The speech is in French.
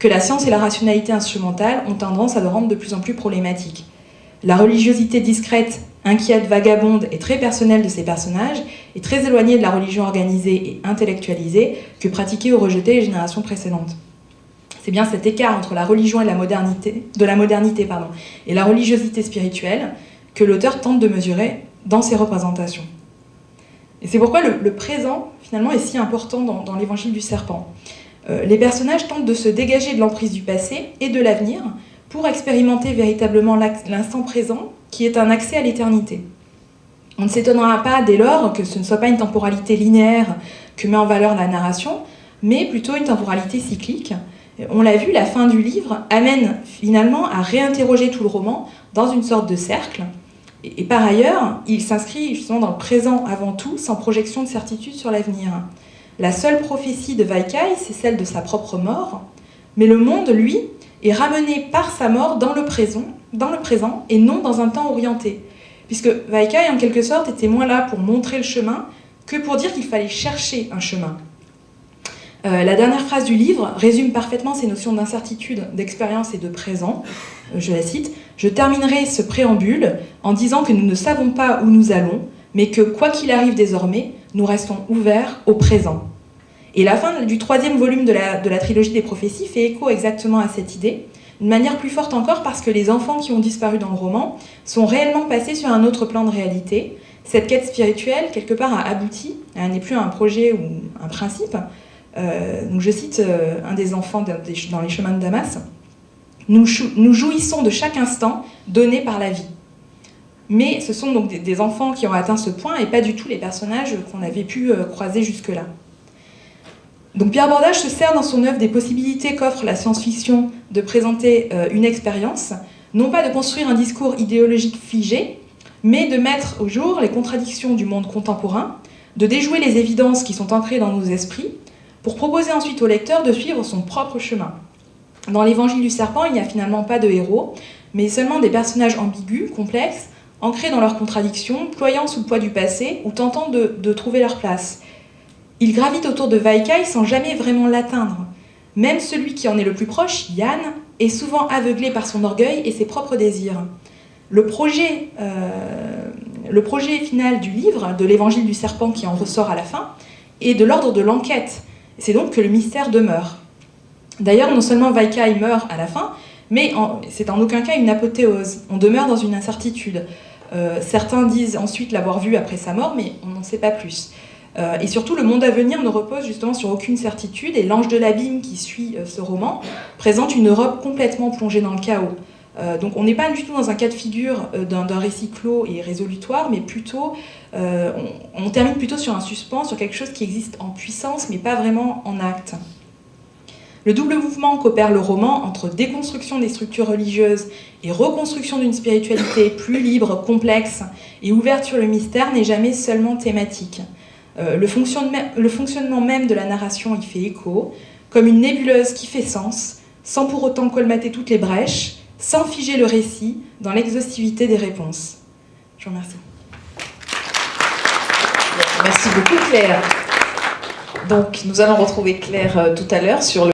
que la science et la rationalité instrumentale ont tendance à le rendre de plus en plus problématique. La religiosité discrète, inquiète, vagabonde et très personnelle de ces personnages est très éloignée de la religion organisée et intellectualisée que pratiquaient ou rejetaient les générations précédentes. C'est bien cet écart entre la religion et la modernité, et la religiosité spirituelle que l'auteur tente de mesurer dans ses représentations. Et c'est pourquoi le présent, finalement, est si important dans l'évangile du serpent. Les personnages tentent de se dégager de l'emprise du passé et de l'avenir pour expérimenter véritablement l'instant présent, qui est un accès à l'éternité. On ne s'étonnera pas dès lors que ce ne soit pas une temporalité linéaire que met en valeur la narration, mais plutôt une temporalité cyclique. On l'a vu, la fin du livre amène finalement à réinterroger tout le roman dans une sorte de cercle. Et par ailleurs, il s'inscrit justement dans le présent avant tout, sans projection de certitude sur l'avenir. La seule prophétie de Vaikai, c'est celle de sa propre mort, mais le monde, lui, est ramené par sa mort dans le présent et non dans un temps orienté. Puisque Vaikai, en quelque sorte, était moins là pour montrer le chemin que pour dire qu'il fallait chercher un chemin. La dernière phrase du livre résume parfaitement ces notions d'incertitude, d'expérience et de présent. Je la cite. « Je terminerai ce préambule en disant que nous ne savons pas où nous allons, mais que, quoi qu'il arrive désormais, nous restons ouverts au présent. » Et la fin du 3e volume de la trilogie des prophéties fait écho exactement à cette idée, d'une manière plus forte encore parce que les enfants qui ont disparu dans le roman sont réellement passés sur un autre plan de réalité. Cette quête spirituelle, quelque part, a abouti, elle n'est plus un projet ou un principe. Donc je cite un des enfants dans les chemins de Damas. « Nous jouissons de chaque instant donné par la vie. » Mais ce sont donc des enfants qui ont atteint ce point et pas du tout les personnages qu'on avait pu croiser jusque-là. Donc Pierre Bordage se sert dans son œuvre des possibilités qu'offre la science-fiction de présenter une expérience, non pas de construire un discours idéologique figé, mais de mettre au jour les contradictions du monde contemporain, de déjouer les évidences qui sont ancrées dans nos esprits, pour proposer ensuite au lecteur de suivre son propre chemin. Dans l'évangile du serpent, il n'y a finalement pas de héros, mais seulement des personnages ambigus, complexes, ancrés dans leurs contradictions, ployant sous le poids du passé ou tentant de trouver leur place. Ils gravitent autour de Vaikai sans jamais vraiment l'atteindre. Même celui qui en est le plus proche, Yann, est souvent aveuglé par son orgueil et ses propres désirs. Le projet final du livre, de l'évangile du serpent qui en ressort à la fin, est de l'ordre de l'enquête. C'est donc que le mystère demeure. D'ailleurs, non seulement Vaikai meurt à la fin, mais c'est en aucun cas une apothéose. On demeure dans une incertitude. Certains disent ensuite l'avoir vu après sa mort, mais on n'en sait pas plus. Et surtout, le monde à venir ne repose justement sur aucune certitude, et l'Ange de l'Abîme qui suit ce roman présente une Europe complètement plongée dans le chaos. Donc on n'est pas du tout dans un cas de figure d'un récit clos et résolutoire, mais plutôt, on termine plutôt sur un suspens, sur quelque chose qui existe en puissance, mais pas vraiment en acte. Le double mouvement qu'opère le roman entre déconstruction des structures religieuses et reconstruction d'une spiritualité plus libre, complexe et ouverte sur le mystère n'est jamais seulement thématique. Le fonctionnement même de la narration y fait écho, comme une nébuleuse qui fait sens, sans pour autant colmater toutes les brèches, sans figer le récit dans l'exhaustivité des réponses. Je vous remercie. Merci beaucoup Claire. Donc nous allons retrouver Claire tout à l'heure sur le